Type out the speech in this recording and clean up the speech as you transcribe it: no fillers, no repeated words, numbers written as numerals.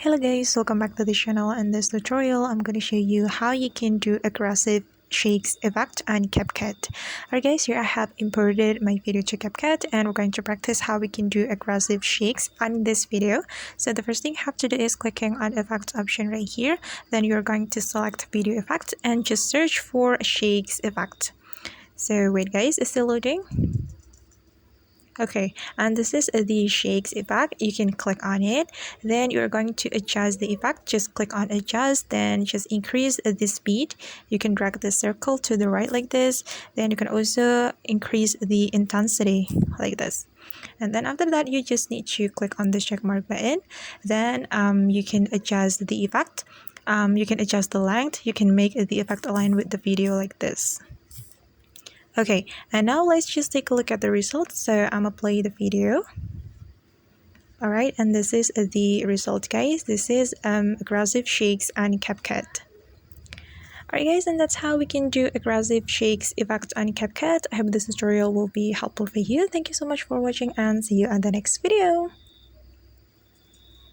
Hello guys, welcome back to the channel. In this tutorial I'm going to show you how you can do aggressive shakes effect on CapCut. Alright guys, here I have imported my video to CapCut and we're going to practice how we can do aggressive shakes on this video. So the first thing you have to do is clicking on effects option right here. Then you're going to select video effect and just search for shakes effect. So wait guys, it's still loading. Okay, and this is the shakes effect. You can click on it, then you're going to adjust the effect. Just click on adjust, then just increase the speed. You can drag the circle to the right like this. Then you can also increase the intensity like this. And then after that, you just need to click on the check mark button. Then you can adjust the effect. You can adjust the length. You can make the effect align with the video like this. Okay, and now let's just take a look at the results. So I'm gonna play the video. Alright, and this is the result guys. This is aggressive shakes on CapCut. Alright guys, and that's how we can do aggressive shakes effect on CapCut. I hope this tutorial will be helpful for you. Thank you so much for watching and see you on the next video.